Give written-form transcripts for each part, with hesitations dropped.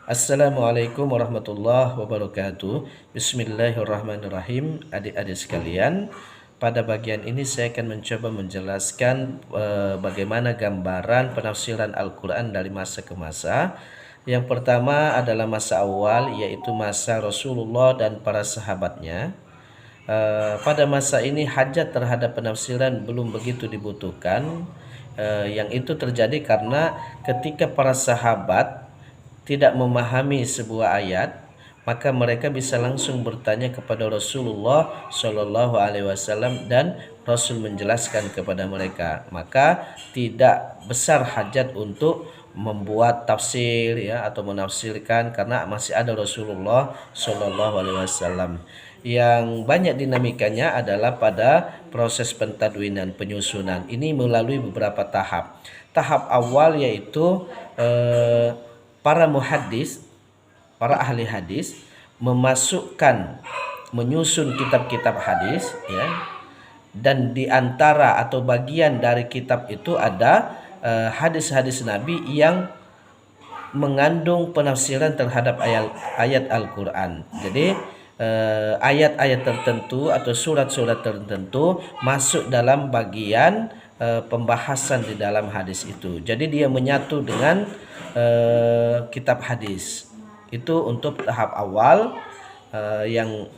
Assalamualaikum warahmatullahi wabarakatuh. Bismillahirrahmanirrahim. Adik-adik sekalian, pada bagian ini saya akan mencoba menjelaskan bagaimana gambaran penafsiran Al-Quran dari masa ke masa. Yang pertama adalah masa awal, yaitu masa Rasulullah dan para sahabatnya. Pada masa ini hajat terhadap penafsiran belum begitu dibutuhkan. Yang itu terjadi karena ketika para sahabat tidak memahami sebuah ayat, maka mereka bisa langsung bertanya kepada Rasulullah Shallallahu Alaihi Wasallam dan Rasul menjelaskan kepada mereka. Maka tidak besar hajat untuk membuat tafsir ya atau menafsirkan karena masih ada Rasulullah Shallallahu Alaihi Wasallam. Yang banyak dinamikanya adalah pada proses pentadwinan, penyusunan. Ini melalui beberapa tahap. Tahap awal yaitu para muhaddis, para ahli hadis menyusun kitab-kitab hadis ya, dan di antara atau bagian dari kitab itu ada hadis-hadis Nabi yang mengandung penafsiran terhadap ayat Al-Quran. Jadi ayat-ayat tertentu atau surat-surat tertentu masuk dalam bagian pembahasan di dalam hadis itu. Jadi dia menyatu dengan kitab hadis. Itu untuk tahap awal yang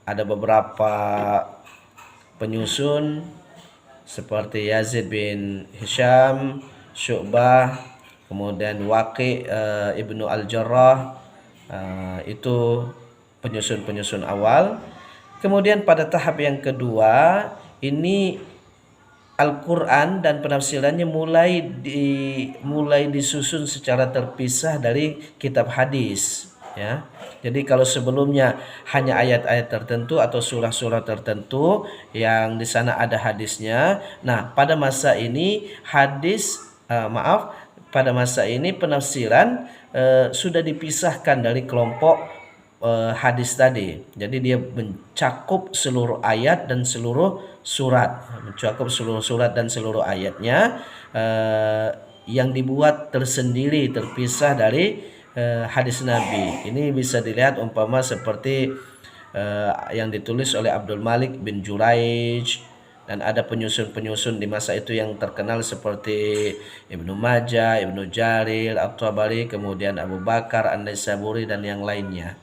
ada beberapa penyusun seperti Yazid bin Hisham, Syu'bah, kemudian Waqi' Ibnu Al-Jarrah, itu penyusun-penyusun awal. Kemudian pada tahap yang kedua ini Al-Quran dan penafsirannya mulai disusun secara terpisah dari kitab hadis ya. Jadi kalau sebelumnya hanya ayat-ayat tertentu atau surah-surah tertentu yang di sana ada hadisnya. Nah, pada masa ini pada masa ini penafsiran sudah dipisahkan dari kelompok hadis tadi. Jadi dia mencakup seluruh ayat dan seluruh surat, dan seluruh ayatnya yang dibuat tersendiri, terpisah dari hadis Nabi. Ini bisa dilihat umpama seperti yang ditulis oleh Abdul Malik bin Juraij, dan ada penyusun-penyusun di masa itu yang terkenal seperti Ibnu Majah, Ibnu Jarir, At-Tabari, kemudian Abu Bakar An-Naisaburi dan yang lainnya.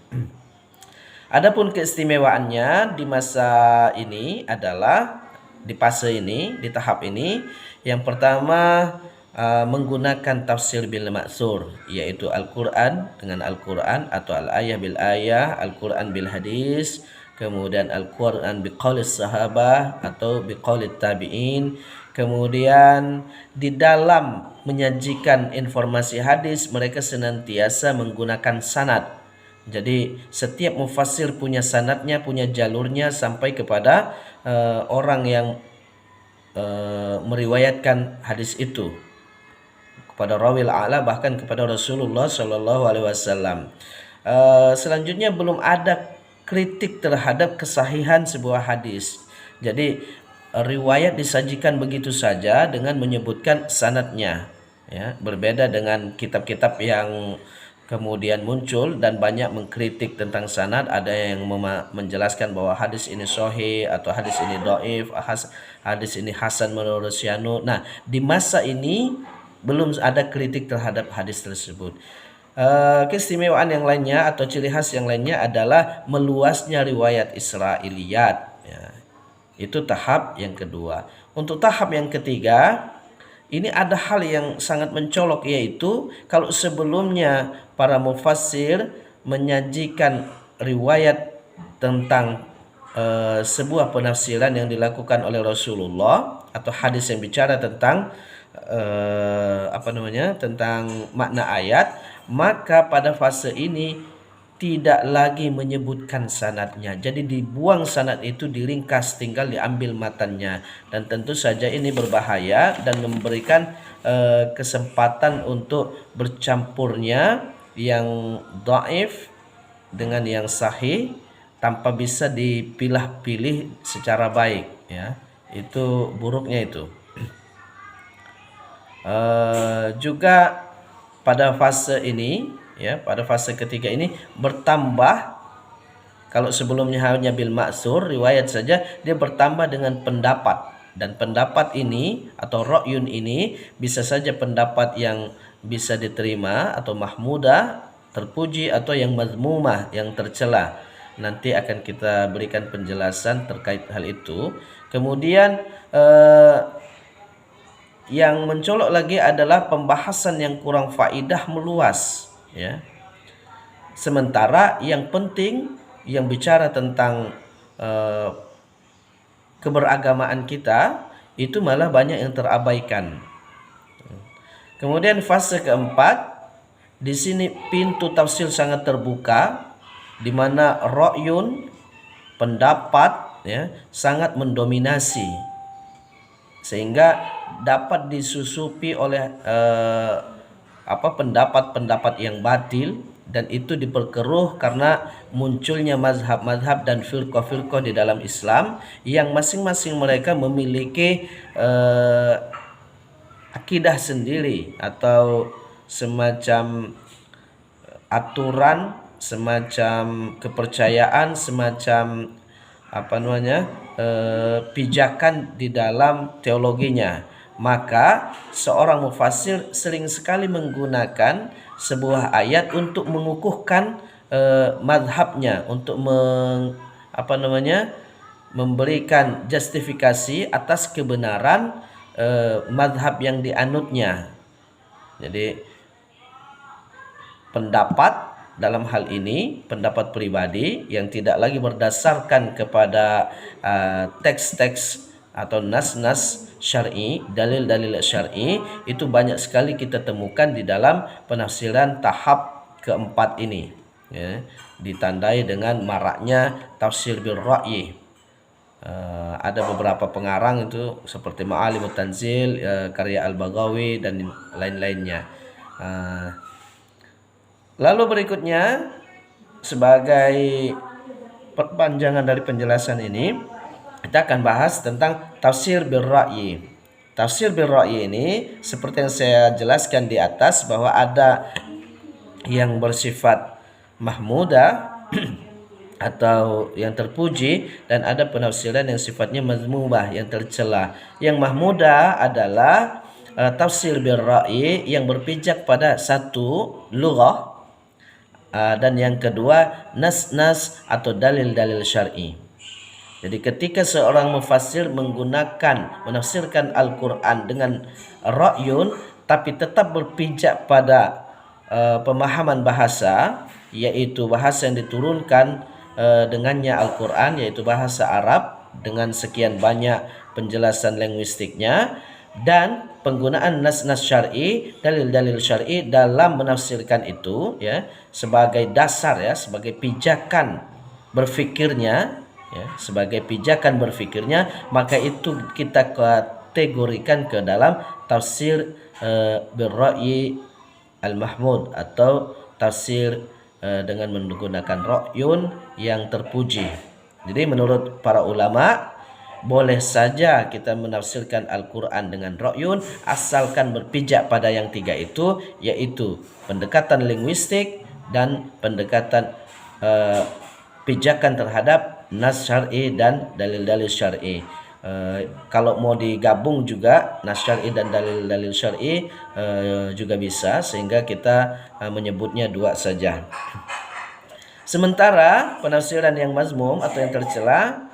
Adapun keistimewaannya di masa ini adalah di fase ini, di tahap ini, yang pertama menggunakan tafsir bil ma'tsur, yaitu Al-Quran dengan Al-Quran atau al-ayah bil ayah, Al-Quran bil hadis, kemudian Al-Quran biqaulis sahabah atau biqaulit tabi'in. Kemudian di dalam menyajikan informasi hadis mereka senantiasa menggunakan sanad. Jadi setiap mufassir punya sanadnya, punya jalurnya sampai kepada orang yang meriwayatkan hadis itu, kepada rawil a'la, bahkan kepada Rasulullah Shallallahu Alaihi Wasallam. Selanjutnya belum ada kritik terhadap kesahihan sebuah hadis. Jadi riwayat disajikan begitu saja dengan menyebutkan sanadnya ya, berbeda dengan kitab-kitab yang kemudian muncul dan banyak mengkritik tentang sanad. Ada yang menjelaskan bahwa hadis ini sahih atau hadis ini dhaif, hadis ini hasan menurut Syanu. Nah, di masa ini belum ada kritik terhadap hadis tersebut. Keistimewaan yang lainnya atau ciri khas yang lainnya adalah meluasnya riwayat Israiliyat ya. Itu tahap yang kedua. Untuk tahap yang ketiga, ini ada hal yang sangat mencolok, yaitu kalau sebelumnya para mufassir menyajikan riwayat tentang sebuah penafsiran yang dilakukan oleh Rasulullah atau hadis yang bicara tentang tentang makna ayat, maka pada fase ini tidak lagi menyebutkan sanadnya. Jadi dibuang sanad itu, diringkas, tinggal diambil matannya. Dan tentu saja ini berbahaya dan memberikan kesempatan untuk bercampurnya yang dhaif dengan yang sahih tanpa bisa dipilah-pilih secara baik ya. Itu buruknya itu. Juga pada fase ini ya, pada fase ketiga ini bertambah. Kalau sebelumnya hanya bil maksur, riwayat saja, dia bertambah dengan pendapat. Dan pendapat ini atau ra'yun ini bisa saja pendapat yang bisa diterima atau mahmudah, terpuji, atau yang mazmumah, yang tercela. Nanti akan kita berikan penjelasan terkait hal itu. Kemudian yang mencolok lagi adalah pembahasan yang kurang faidah meluas, ya. Sementara yang penting yang bicara tentang keberagamaan kita itu malah banyak yang terabaikan. Kemudian fase keempat, di sini pintu tafsir sangat terbuka, di mana ra'yun, pendapat, ya, sangat mendominasi, sehingga dapat disusupi oleh pendapat-pendapat yang batil, dan itu diperkeruh karena munculnya mazhab-mazhab dan firqah-firqah di dalam Islam yang masing-masing mereka memiliki akidah sendiri atau semacam aturan, semacam kepercayaan, semacam pijakan di dalam teologinya. Maka seorang mufassir sering sekali menggunakan sebuah ayat untuk mengukuhkan madhabnya, untuk memberikan justifikasi atas kebenaran madhab yang dianutnya. Jadi pendapat dalam hal ini, pendapat pribadi yang tidak lagi berdasarkan kepada teks-teks atau nas-nas syar'i, dalil-dalil syar'i, itu banyak sekali kita temukan di dalam penafsiran tahap keempat ini, ya, ditandai dengan maraknya tafsir bil ra'yi. Ada beberapa pengarang itu seperti Ma'alimut Tanzil, karya Al-Baghawi dan lain-lainnya. Lalu berikutnya, sebagai perpanjangan dari penjelasan ini, kita akan bahas tentang tafsir bil ra'yi. Tafsir bil ra'yi ini seperti yang saya jelaskan di atas, bahwa ada yang bersifat mahmudah atau yang terpuji, dan ada penafsiran yang sifatnya mazmumah, yang tercela. Yang mahmudah adalah tafsir bil ra'yi yang berpijak pada satu lughah, dan yang kedua nas-nas atau dalil-dalil syar'i. Jadi ketika seorang mufassir menafsirkan Al-Quran dengan ra'yun, tapi tetap berpijak pada pemahaman bahasa, yaitu bahasa yang diturunkan dengannya Al-Quran, yaitu bahasa Arab dengan sekian banyak penjelasan linguistiknya, dan penggunaan nas-nas syar'i, dalil-dalil syar'i dalam menafsirkan itu, ya, sebagai dasar, ya, sebagai pijakan berfikirnya, ya, sebagai pijakan berfikirnya, maka itu kita kategorikan ke dalam tafsir bil ra'yi al-mahmud, atau tafsir dengan menggunakan ra'yun yang terpuji. Jadi menurut para ulama, boleh saja kita menafsirkan Al-Quran dengan ra'yun, asalkan berpijak pada yang tiga itu, yaitu pendekatan linguistik dan pendekatan pijakan terhadap nas syar'i dan dalil-dalil syar'i. Kalau mau digabung juga nas syar'i dan dalil-dalil syar'i juga bisa, sehingga kita menyebutnya dua saja. Sementara penafsiran yang mazmum atau yang tercela,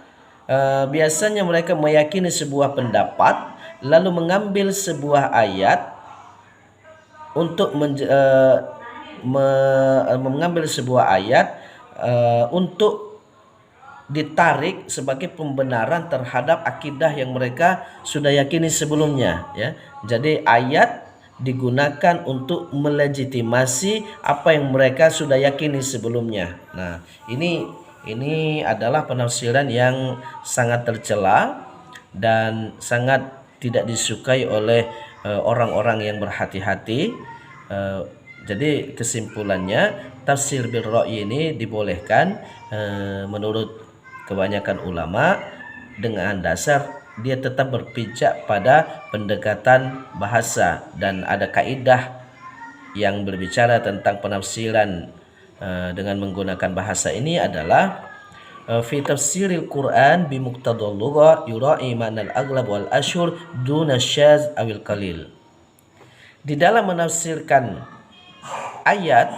biasanya mereka meyakini sebuah pendapat, lalu mengambil sebuah ayat untuk mengambil sebuah ayat untuk ditarik sebagai pembenaran terhadap akidah yang mereka sudah yakini sebelumnya, ya. Jadi ayat digunakan untuk melegitimasi apa yang mereka sudah yakini sebelumnya. Nah, ini adalah penafsiran yang sangat tercela dan sangat tidak disukai oleh orang-orang yang berhati-hati. Jadi kesimpulannya, tafsir bil ra'yi ini dibolehkan menurut kebanyakan ulama, dengan dasar dia tetap berpijak pada pendekatan bahasa, dan ada kaidah yang berbicara tentang penafsiran dengan menggunakan bahasa ini adalah fi tafsiril Quran bi muqtadal lugha yura'i ma'nal aghlab wal ashhur duna syaz awil qalil. Di dalam menafsirkan ayat,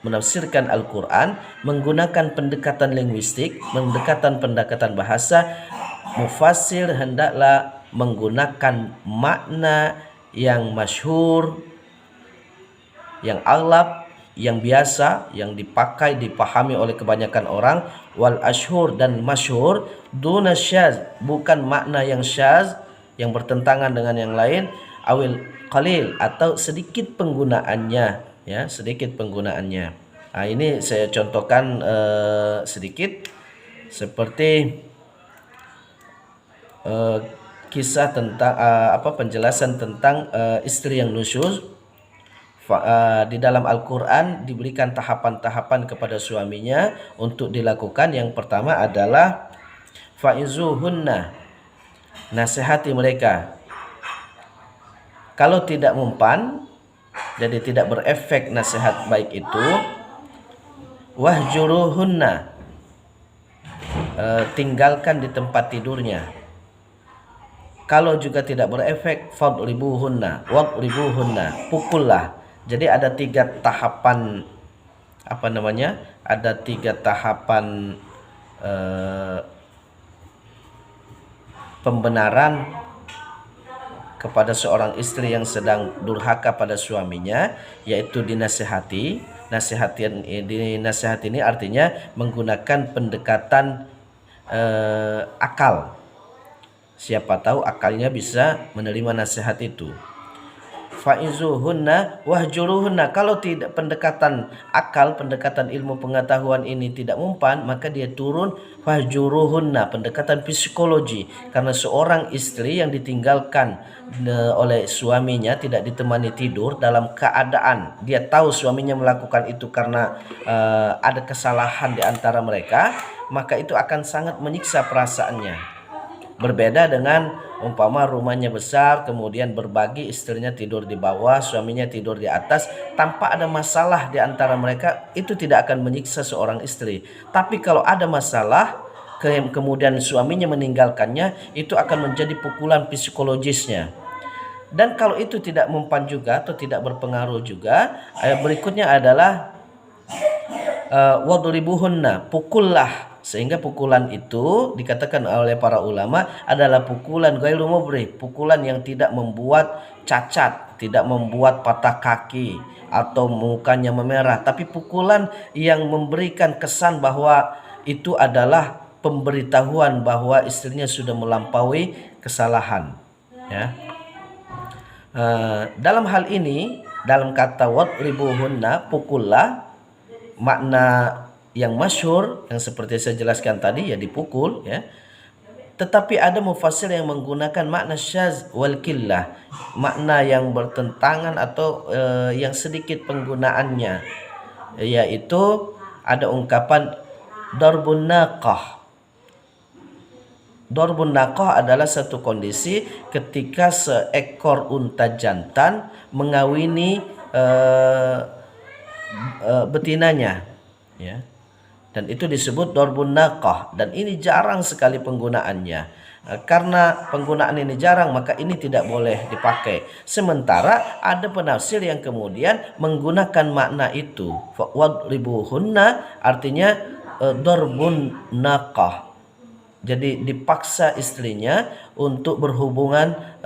menafsirkan Al-Quran menggunakan pendekatan linguistik, pendekatan bahasa, mufassir hendaklah menggunakan makna yang masyhur, yang aghlab, yang biasa, yang dipakai, dipahami oleh kebanyakan orang, wal ashhur dan masyhur, duna syaz, bukan makna yang syaz, yang bertentangan dengan yang lain, awil qalil, atau sedikit penggunaannya, ya, sedikit penggunaannya. Nah, ini saya contohkan sedikit seperti kisah tentang penjelasan tentang istri yang nusyuz. Di dalam Al-Quran diberikan tahapan-tahapan kepada suaminya untuk dilakukan. Yang pertama adalah fa'izuhunna, nasihati mereka. Kalau tidak mempan, jadi tidak berefek nasihat baik itu, wahjuruhunna, tinggalkan di tempat tidurnya. Kalau juga tidak berefek, fadribuhunna, wadribuhunna, pukullah. Jadi ada 3 tahapan ada 3 tahapan pembenaran kepada seorang istri yang sedang durhaka pada suaminya, yaitu dinasihati. Dinasihati ini artinya menggunakan pendekatan akal. Siapa tahu akalnya bisa menerima nasihat itu. Fa'izuhunna wahjuruhunna. Kalau tidak pendekatan akal, pendekatan ilmu pengetahuan ini tidak mempan, maka dia turun wahjuruhunna, pendekatan psikologi. Karena seorang istri yang ditinggalkan oleh suaminya, tidak ditemani tidur dalam keadaan dia tahu suaminya melakukan itu karena ada kesalahan di antara mereka, maka itu akan sangat menyiksa perasaannya. Berbeda dengan umpama rumahnya besar, kemudian berbagi, istrinya tidur di bawah, suaminya tidur di atas, tanpa ada masalah di antara mereka, itu tidak akan menyiksa seorang istri. Tapi kalau ada masalah, kemudian suaminya meninggalkannya, itu akan menjadi pukulan psikologisnya. Dan kalau itu tidak mempan juga atau tidak berpengaruh juga, berikutnya adalah wadribuhunna, pukullah. Sehingga pukulan itu dikatakan oleh para ulama adalah pukulan ghairu mubrih, pukulan yang tidak membuat cacat, tidak membuat patah kaki atau mukanya memerah, tapi pukulan yang memberikan kesan bahwa itu adalah pemberitahuan bahwa istrinya sudah melampaui kesalahan, ya. Dalam hal ini, dalam kata wadribuhunna, pukullah, makna yang masyhur yang seperti saya jelaskan tadi, ya dipukul, ya. Tetapi ada mufassir yang menggunakan makna syaz wal killah, makna yang bertentangan atau yang sedikit penggunaannya, yaitu ada ungkapan darbun naqah. Darbun naqah adalah satu kondisi ketika seekor unta jantan mengawini betinanya, ya. Dan itu disebut darbun naqah, dan ini jarang sekali penggunaannya. Karena penggunaan ini jarang, maka ini tidak boleh dipakai. Sementara ada penafsir yang kemudian menggunakan makna itu, wadribuhunna, artinya darbun naqah. Jadi dipaksa istrinya untuk berhubungan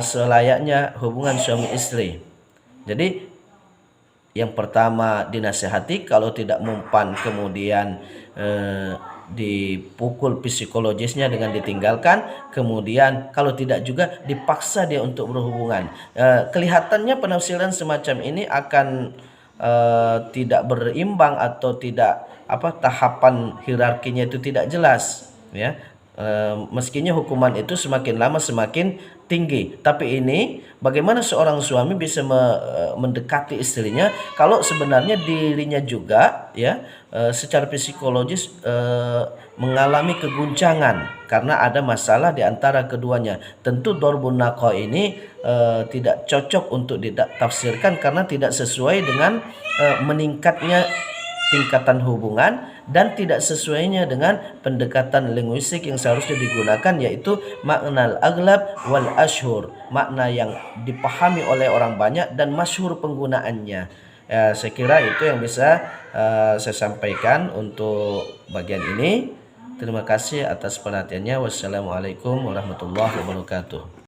selayaknya hubungan suami istri. Jadi yang pertama dinasihati, kalau tidak mempan kemudian dipukul psikologisnya dengan ditinggalkan, kemudian kalau tidak juga dipaksa dia untuk berhubungan. Kelihatannya penafsiran semacam ini akan tidak berimbang atau tidak tahapan hierarkinya itu tidak jelas, ya. Meskinya hukuman itu semakin lama semakin tinggi. Tapi ini bagaimana seorang suami bisa mendekati istrinya kalau sebenarnya dirinya juga ya secara psikologis mengalami keguncangan karena ada masalah di antara keduanya. Tentu dorbun naqah ini tidak cocok untuk ditafsirkan karena tidak sesuai dengan meningkatnya tingkatan hubungan dan tidak sesuainya dengan pendekatan linguistik yang seharusnya digunakan, yaitu makna al-aghlab wal ashhur, makna yang dipahami oleh orang banyak dan masyhur penggunaannya. Ya, saya kira itu yang bisa saya sampaikan untuk bagian ini. Terima kasih atas perhatiannya. Wassalamualaikum warahmatullahi wabarakatuh.